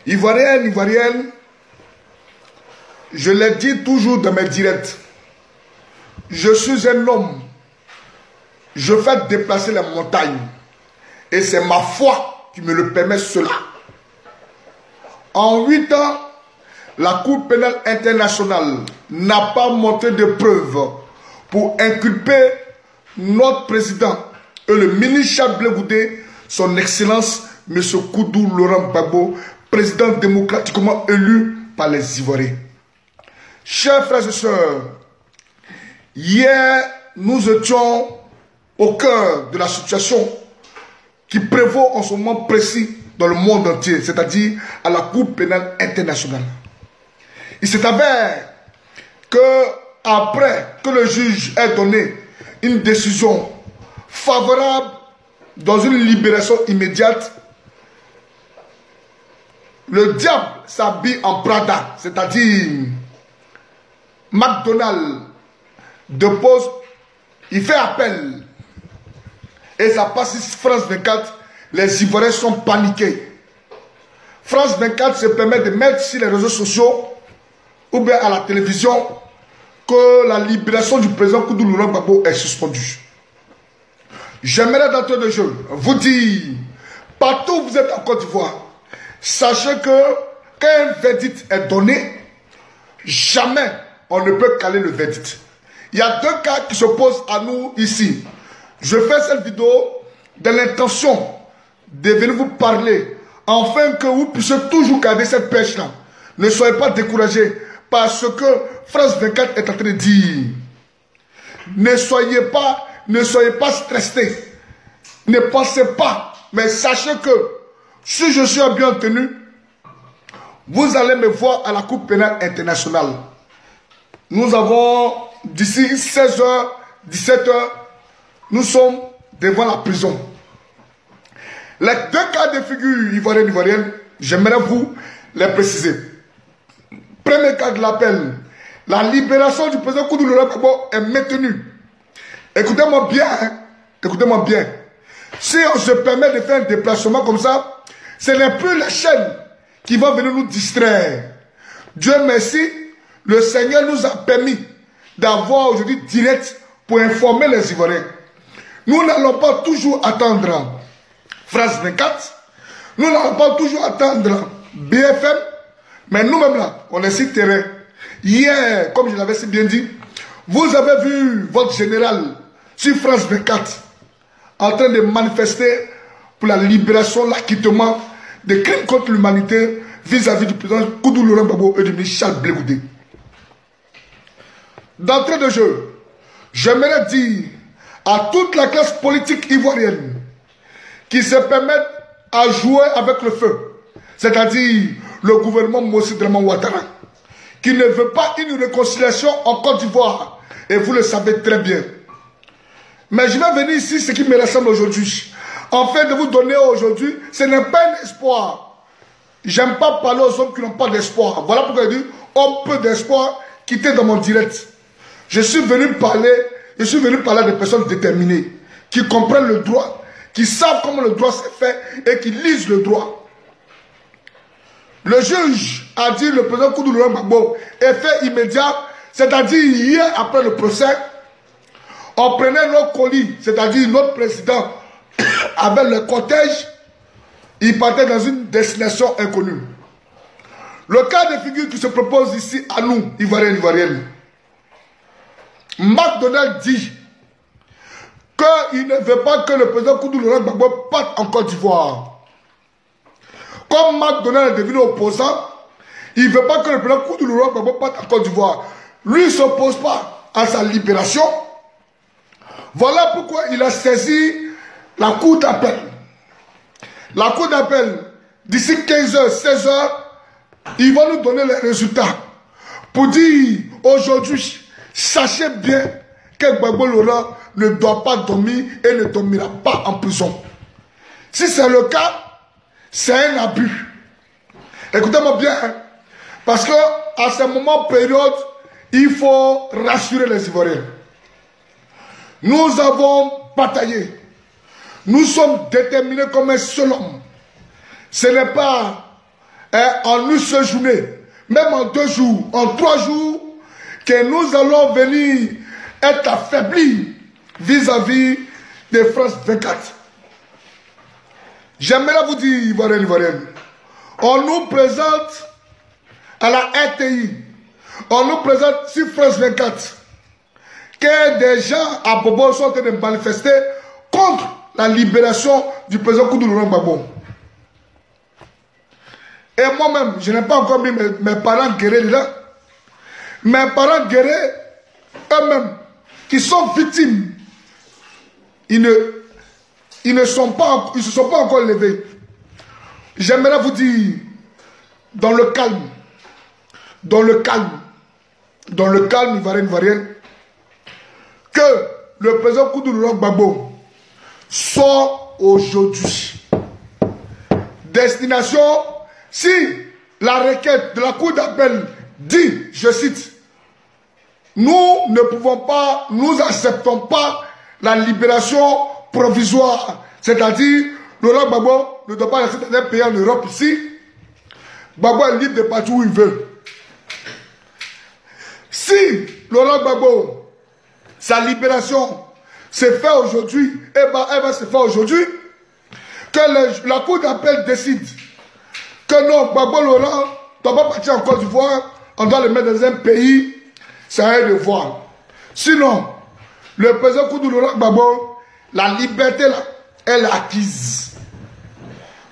Ivoirienne, Ivoirienne, je l'ai dit toujours dans mes directs. Je suis un homme. Je fais déplacer les montagnes. Et c'est ma foi qui me le permet cela. En 8 ans, la Cour pénale internationale n'a pas montré de preuves pour inculper notre président et le ministre Charles Blé Goudé, son excellence, M. Koudou Laurent Gbagbo, président démocratiquement élu par les Ivoiriens. Chers frères et sœurs, hier, nous étions au cœur de la situation qui prévaut en ce moment précis dans le monde entier, c'est-à-dire à la Cour pénale internationale. Il s'est avéré que après que le juge ait donné une décision favorable dans une libération immédiate, le diable s'habille en Prada, c'est-à-dire McDonald's dépose, il fait appel et ça passe sur France 24, les Ivoiriens sont paniqués. France 24 se permet de mettre sur les réseaux sociaux ou bien à la télévision que la libération du président Koudou Laurent Gbagbo est suspendue. J'aimerais d'entrée de jeu vous dire, partout où vous êtes en Côte d'Ivoire, sachez que quand un verdict est donné, jamais on ne peut caler le verdict. Il y a deux cas qui se posent à nous ici. Je fais cette vidéo dans l'intention de venir vous parler, afin que vous puissiez toujours garder cette pêche-là. Ne soyez pas découragés par ce que France 24 est en train de dire. Ne soyez pas stressés. Ne pensez pas. Mais sachez que si je suis bien tenu, vous allez me voir à la Cour pénale internationale. Nous avons d'ici 16h, 17h, nous sommes devant la prison. Les deux cas de figure ivoirienne, j'aimerais vous les préciser. Premier cas de l'appel, la libération du président Koudou Laurent Gbagbo est maintenue. Écoutez-moi bien, hein? Écoutez-moi bien. Si on se permet de faire un déplacement comme ça, ce n'est plus la chaîne qui va venir nous distraire. Dieu merci, le Seigneur nous a permis d'avoir aujourd'hui direct pour informer les Ivoiriens. Nous n'allons pas toujours attendre France 24, nous n'allons pas toujours attendre BFM, mais nous-mêmes là, on est sur terrain. Hier, comme je l'avais si bien dit, vous avez vu votre général sur France 24 en train de manifester pour la libération, l'acquittement des crimes contre l'humanité vis-à-vis du président Koudou Laurent Gbagbo et du ministre Charles Blé Goudé. D'entrée de jeu, j'aimerais dire à toute la classe politique ivoirienne qui se permettent à jouer avec le feu, c'est-à-dire le gouvernement Mossi Draman Ouattara, qui ne veut pas une réconciliation en Côte d'Ivoire, et vous le savez très bien. Mais je vais venir ici, ce qui me ressemble aujourd'hui, afin de vous donner aujourd'hui, ce n'est pas un espoir. J'aime pas parler aux hommes qui n'ont pas d'espoir. Voilà pourquoi je dis, homme peu d'espoir, quittez dans mon direct. Je suis venu parler à des personnes déterminées, qui comprennent le droit, qui savent comment le droit s'est fait et qui lisent le droit. Le juge a dit le président Koudou Laurent Gbagbo, effet immédiat, c'est-à-dire hier après le procès, on prenait nos colis, c'est-à-dire notre président avec le cortège, il partait dans une destination inconnue. Le cas de figure qui se propose ici à nous, Ivoiriens, Ivoiriennes, McDonald's dit qu'il ne veut pas que le président Koudou Laurent Gbagbo parte en Côte d'Ivoire. Comme McDonald's est devenu opposant, il ne veut pas que le président Koudou Laurent Gbagbo parte en Côte d'Ivoire. Lui ne s'oppose pas à sa libération. Voilà pourquoi il a saisi la cour d'appel. La cour d'appel, d'ici 15h, 16h, ils vont nous donner les résultats. Pour dire, aujourd'hui, sachez bien que Gbagbo Laurent ne doit pas dormir et ne dormira pas en prison. Si c'est le cas, c'est un abus. Écoutez-moi bien, hein, parce que à ce moment période, il faut rassurer les Ivoiriens. Nous avons bataillé. Nous sommes déterminés comme un seul homme. Ce n'est pas en une seule journée, même en 2 jours, en 3 jours, que nous allons venir être affaiblis vis-à-vis de France 24. J'aimerais vous dire, Ivoirienne, on nous présente à la RTI, on nous présente sur France 24 que des gens à Bobo sont en train de manifester contre la libération du président Koudou Laurent Gbagbo. Et moi-même, je n'ai pas encore mis mes parents guéris dedans. Mes parents guéris, eux-mêmes, qui sont victimes, ils ne se sont pas encore levés. J'aimerais vous dire, dans le calme, Ivoirienne, que le président Koudou Laurent Gbagbo sort aujourd'hui. Destination, si la requête de la Cour d'appel dit, je cite, nous ne pouvons pas, nous acceptons pas la libération provisoire. C'est-à-dire, Laurent Gbagbo ne doit pas rester dans un pays en Europe ici. Gbagbo est libre de partir où il veut. Si Laurent Gbagbo, sa libération se fait aujourd'hui, elle va se faire aujourd'hui, que la Cour d'appel décide que non, Gbagbo Laurent ne doit pas partir en Côte d'Ivoire, on doit le mettre dans un pays, ça a de voir. Sinon, le président Koudou Laurent Gbagbo, la liberté là, elle est acquise.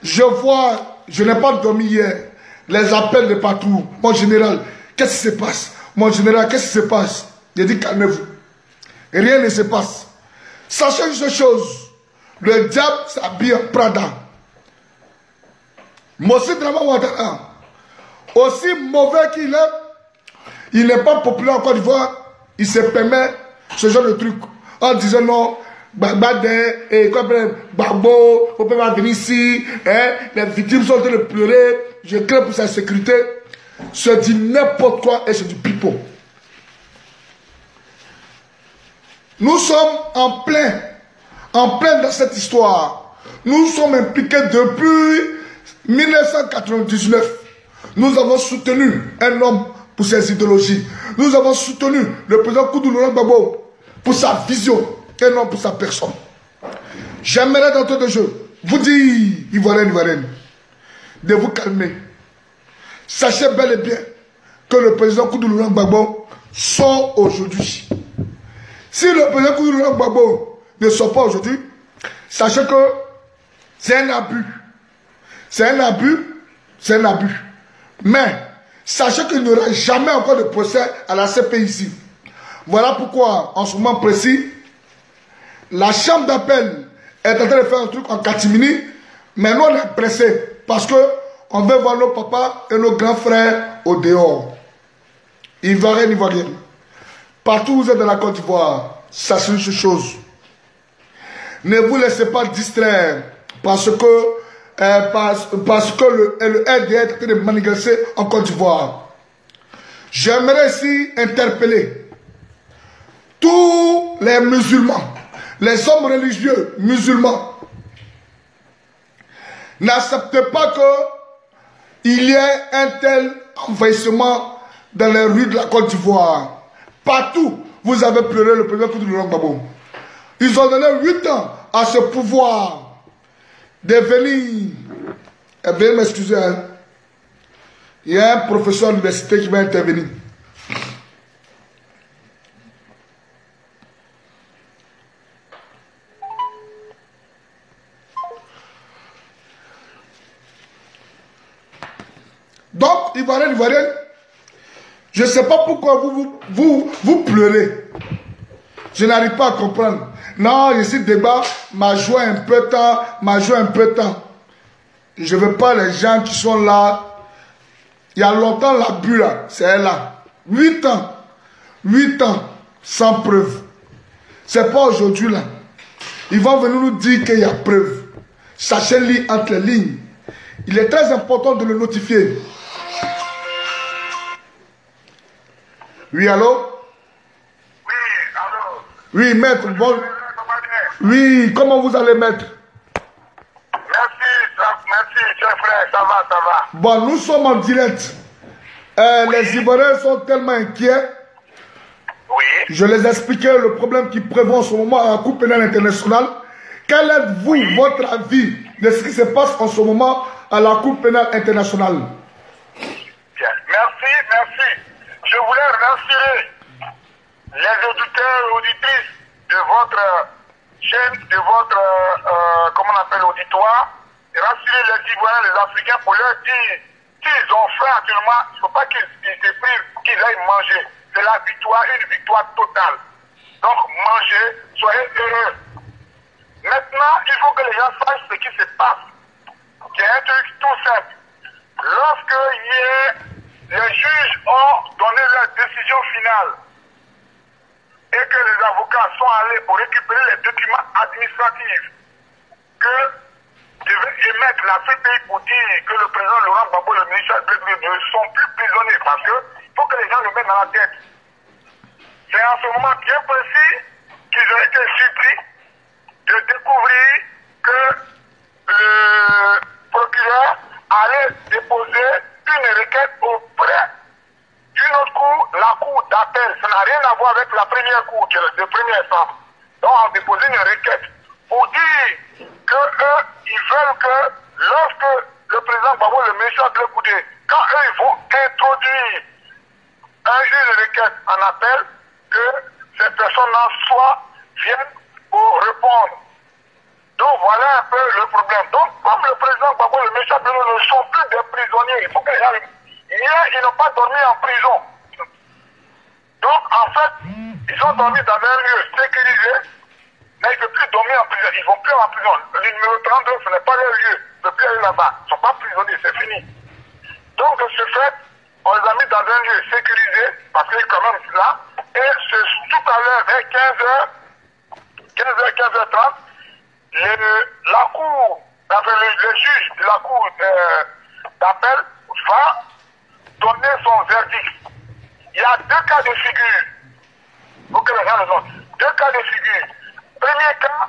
Je vois, je n'ai pas dormi hier, les appels de partout. Mon général, qu'est-ce qui se passe? Mon général, qu'est-ce qui se passe? J'ai dit, calmez-vous. Rien ne se passe. Sachez une chose, le diable s'habille en Prada. Mossi Drama Ouattara, aussi mauvais qu'il est, il n'est pas populaire en Côte d'Ivoire, il se permet ce genre de truc en disant non, Gbagbo, on peut pas venir ici, les victimes sont en train de pleurer, je crains pour sa sécurité. C'est du n'importe quoi et c'est du pipeau. Nous sommes en plein dans cette histoire. Nous sommes impliqués depuis 1999. Nous avons soutenu un homme pour ses idéologies. Nous avons soutenu le président Koudou Laurent Gbagbo pour sa vision et non pour sa personne. J'aimerais d'entrée de jeu vous dire, Ivoirienne, de vous calmer. Sachez bel et bien que le président Koudou Laurent Gbagbo sort aujourd'hui. Si le président Koudou Laurent Gbagbo ne sort pas aujourd'hui, sachez que c'est un abus. C'est un abus. Mais sachez qu'il n'y aura jamais encore de procès à la CPI ici. Voilà pourquoi, en ce moment précis, la chambre d'appel est en train de faire un truc en catimini, mais nous on est pressés parce que on veut voir nos papas et nos grands frères au dehors. Ivoirienne. Partout où vous êtes dans la Côte d'Ivoire, sachez une chose. Ne vous laissez pas distraire parce que le RDR est en train de manigancer en Côte d'Ivoire. J'aimerais ici interpeller tous les musulmans, les hommes religieux musulmans. N'acceptez pas qu'il y ait un tel envahissement dans les rues de la Côte d'Ivoire. Partout, vous avez pleuré le président Koudou Laurent Gbagbo. Ils ont donné 8 ans à ce pouvoir de venir. Veuillez m'excuser. Hein. Il y a un professeur d'université qui va intervenir. Donc, Ivoirienne, je ne sais pas pourquoi vous pleurez. Je n'arrive pas à comprendre. Non, ici, débat, m'a joué un peu de temps, Je ne veux pas les gens qui sont là. Il y a longtemps, l'abus là, c'est elle là. 8 ans, sans preuve. C'est pas aujourd'hui là. Ils vont venir nous dire qu'il y a preuve. Sachez-le entre les lignes. Il est très important de le notifier. Oui, allô? Oui, allô? Oui, maître, bon. Oui, comment vous allez, maître? Merci, cher frère, ça va. va? Bon, nous sommes en direct. Les Ivoiriens sont tellement inquiets. Oui. Je les expliquais le problème qui prévaut en ce moment à la Cour pénale internationale. Quel est, vous, votre avis de ce qui se passe en ce moment à la Cour pénale internationale? Bien. Merci, merci. Je voulais remercier les auditeurs et auditrices de votre chaîne, de votre, comment on appelle, auditoire, et rassurer les Ivoiriens, les Africains pour leur dire qu'ils ont faim actuellement, il ne faut pas qu'ils se privent, qu'ils aillent manger. C'est la victoire, une victoire totale. Donc mangez, soyez heureux. Maintenant, il faut que les gens sachent ce qui se passe. C'est un truc tout simple. Lorsque les juges ont donné leur décision finale et que les avocats sont allés pour récupérer les documents administratifs que devait émettre la CPI pour dire que le président Laurent Gbagbo et le ministre ne sont plus prisonniers parce que faut que les gens le mettent dans la tête. C'est en ce moment bien précis qu'ils ont été surpris de découvrir que le procureur allait déposer une requête auprès d'une autre cour, la cour d'appel. Ça n'a rien à voir avec la première cour, de première instance. Donc on a déposé une requête pour dire qu'eux, ils veulent que lorsque le président Gbagbo et le ministre de l'écouter, quand eux ils vont introduire un juge de requête en appel, que ces personnes-là viennent pour répondre. Donc voilà un peu le problème. Donc comme le président Gbagbo et le ministre de l'écouter ne sont plus des prisonniers, il faut que les gens... Hier, ils n'ont pas dormi en prison. Donc en fait, ils ont dormi dans un lieu sécurisé, mais ils ne peuvent plus dormir en prison. Ils ne vont plus en prison. Le numéro 32, ce n'est pas leur lieu. Ils ne peuvent plus aller là-bas. Ils ne sont pas prisonniers, c'est fini. Donc de ce fait, on les a mis dans un lieu sécurisé, parce qu'ils sont quand même là. Et tout à l'heure, vers 15h30, la cour, le juge de la cour d'appel va donner son verdict. Il y a deux cas de figure. Faut que les gens le notent. Deux cas de figure. Premier cas,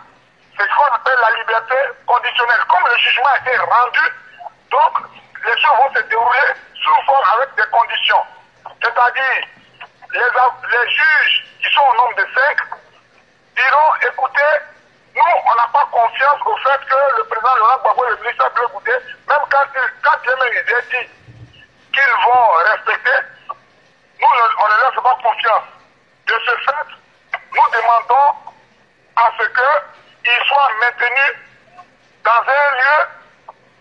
c'est ce qu'on appelle la liberté conditionnelle. Comme le jugement a été rendu, donc les choses vont se dérouler sous forme avec des conditions. C'est-à-dire, les juges qui sont au nombre de 5 diront, écoutez, nous, on n'a pas confiance au fait que le président Laurent Gbagbo et le ministre de l'écouter, même quand ils aient dit qu'ils vont respecter, nous, on ne leur fait pas confiance. De ce fait, nous demandons à ce qu'ils soient maintenus dans un lieu,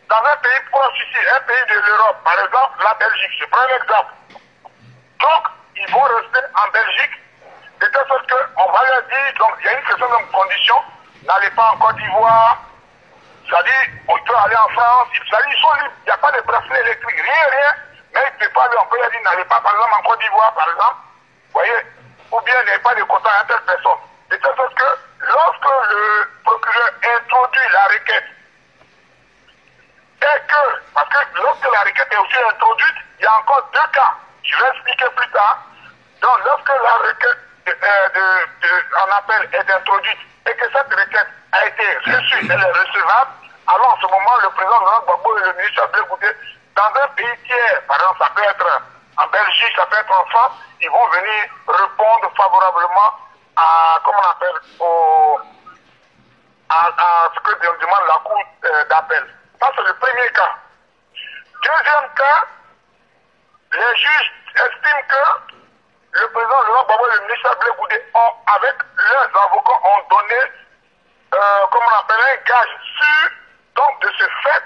dans un pays proche ici, un pays de l'Europe, par exemple la Belgique. Je prends un exemple. Donc, ils vont rester en Belgique, de telle sorte qu'on va leur dire, donc il y a une question de condition, n'allez pas en Côte d'Ivoire, c'est-à-dire, on peut aller en France, c'est-à-dire, ils sont libres, il n'y a pas de bracelet électrique, rien, mais ils ne peuvent pas aller, on peut leur dire, n'allez pas par exemple en Côte d'Ivoire, par exemple, vous voyez, ou bien n'avez pas de contact avec telle personne. De telle sorte que, lorsque le procureur introduit la requête, et que, parce que lorsque la requête est aussi introduite, il y a encore deux cas, je vais expliquer plus tard. Donc, lorsque la requête en appel est introduite et que cette requête a été reçue, elle est recevable, alors en ce moment, le président Laurent Gbagbo et le ministre de l'écouter, dans un pays tiers, par exemple, ça peut être en Belgique, ça peut être en France, ils vont venir répondre favorablement à, comment on appelle, à ce que demande la cour d'appel. Ça, c'est le premier cas. Deuxième cas, les juges estiment que le président Laurent Gbagbo et le ministre Blé Goudé avec leurs avocats, ont donné, comment on appelle, un gage sûr. Donc, de ce fait,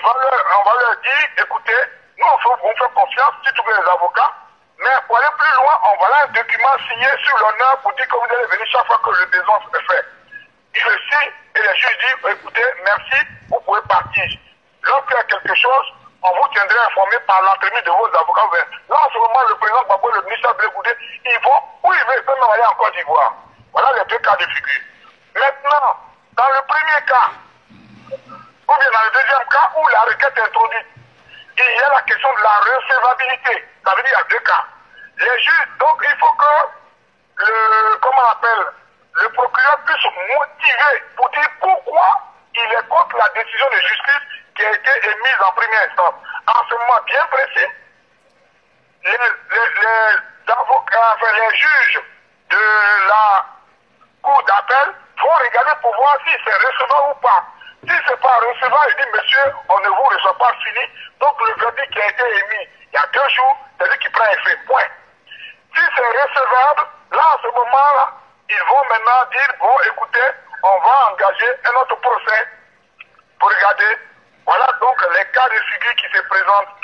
on va leur dire, écoutez, nous, on fait confiance, surtout que les avocats, mais pour aller plus loin, on va là un document signé sur l'honneur pour dire que vous allez venir chaque fois que le besoin se fait. Il le signe et les juges disent, écoutez, merci, vous pouvez partir. Lorsqu'il y a quelque chose, on vous tiendra informé par l'entremise de vos avocats. Là, en ce moment, le président Gbagbo et le ministre Blé Goudé, ils vont où ils veulent, ils peuvent aller en Côte d'Ivoire. Voilà les deux cas de figure. Maintenant, dans le premier cas, ou bien dans le deuxième cas où la requête est introduite, il y a la question de la recevabilité. Ça veut dire qu'il y a deux cas. Les juges, donc il faut que comment on appelle, le procureur puisse motiver pour dire pourquoi il est contre la décision de justice qui a été émise en première instance. En ce moment bien précis, les avocats, enfin, les juges de la cour d'appel vont regarder pour voir si c'est recevable ou pas. Si ce n'est pas recevable, il dit, monsieur, on ne vous reçoit pas, fini. Donc le verdict qui a été émis il y a 2 jours, c'est lui qui prend effet. Point. Si c'est recevable, là, à ce moment-là, ils vont maintenant dire, bon, écoutez, on va engager un autre procès pour regarder. Voilà donc les cas de figure qui se présentent.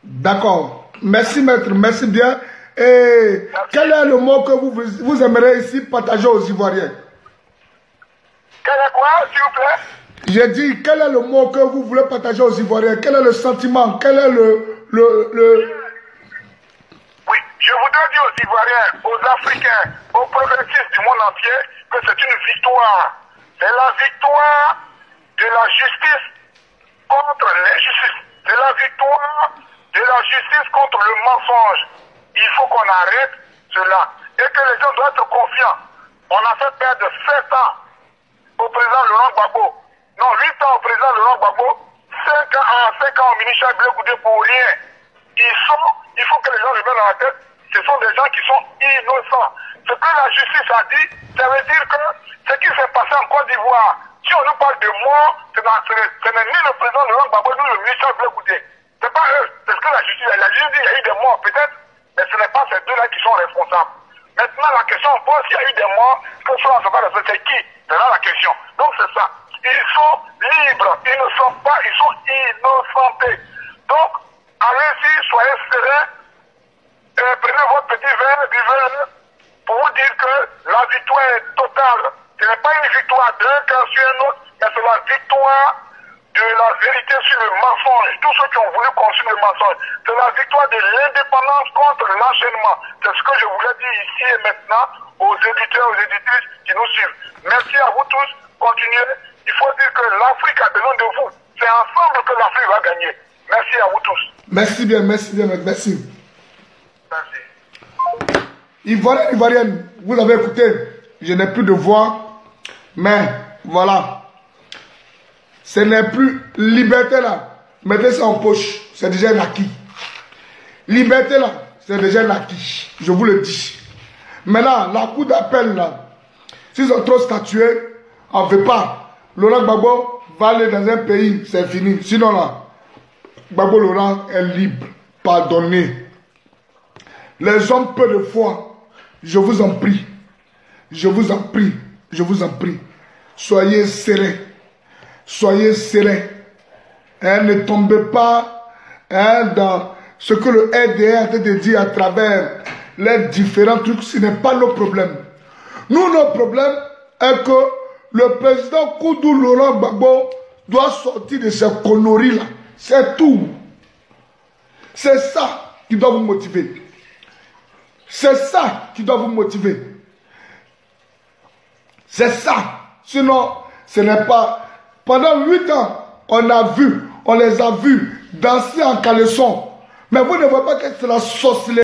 D'accord. Merci, maître. Merci bien. Et merci. Quel est le mot que vous aimeriez ici partager aux Ivoiriens? Quel est quoi, s'il vous plaît? J'ai dit, quel est le mot que vous voulez partager aux Ivoiriens? Quel est le sentiment? Quel est le... Oui, je voudrais dire aux Ivoiriens, aux Africains, aux progressistes du monde entier que c'est une victoire. C'est la victoire de la justice contre l'injustice. C'est la victoire de la justice contre le mensonge. Il faut qu'on arrête cela. Et que les gens doivent être confiants. On a fait perdre 7 ans au président Laurent Gbagbo. Non, 8 ans au président Laurent Gbagbo. 5 ans au ministre Blé Goudé pour rien. Il faut que les gens remettent dans la tête, ce sont des gens qui sont innocents. Ce que la justice a dit, ça veut dire que ce qui s'est passé en Côte d'Ivoire, si on nous parle de mort, ce n'est ni le président Laurent Gbagbo ni le ministre Blé Goudé. Ce n'est pas eux, c'est ce que la justice a dit. La justice dit qu'il y a eu des morts peut-être, mais ce n'est pas ces deux-là qui sont responsables. Maintenant, la question, on pense s'il y a eu des morts, que cela ne se passe, c'est qui? C'est là la question. Donc c'est ça. Ils sont libres, ils ne sont pas, ils sont innocentés. Donc, allez-y, soyez sereins, prenez votre petit verre, buvez-le, pour vous dire que la victoire est totale. Ce n'est pas une victoire d'un camp sur un autre, mais c'est la victoire de la vérité sur le mensonge. Tous ceux qui ont voulu construire le mensonge. C'est la victoire de l'indépendance contre l'enchaînement. C'est ce que je voulais dire ici et maintenant aux éditeurs, aux éditrices qui nous suivent. Merci à vous tous. Continuez. Il faut dire que l'Afrique a besoin de vous. C'est ensemble que l'Afrique va gagner. Merci à vous tous. Merci bien, merci. Merci. Ivoirienne, vous avez écouté, je n'ai plus de voix, mais voilà. Ce n'est plus liberté là. Mettez ça en poche, c'est déjà un acquis. Liberté là, c'est déjà un acquis. Je vous le dis. Maintenant, la cour d'appel là, s'ils ont trop statué, on ne veut pas. Laurent Gbagbo va aller dans un pays, c'est fini. Sinon là, Gbagbo Laurent est libre. Pardonnez. Les hommes peu de foi, je vous en prie. Je vous en prie. Je vous en prie. Soyez sereins. Soyez sereins. Ne tombez pas dans ce que le RDR a été dit à travers les différents trucs. Ce n'est pas nos problèmes. Nous, notre problème est que le président Koudou Laurent Gbagbo doit sortir de ces conneries-là. C'est tout. C'est ça qui doit vous motiver. C'est ça qui doit vous motiver. C'est ça. Sinon, ce n'est pas... Pendant 8 ans, on les a vus danser en caleçon. Mais vous ne voyez pas que c'est la sorcellerie.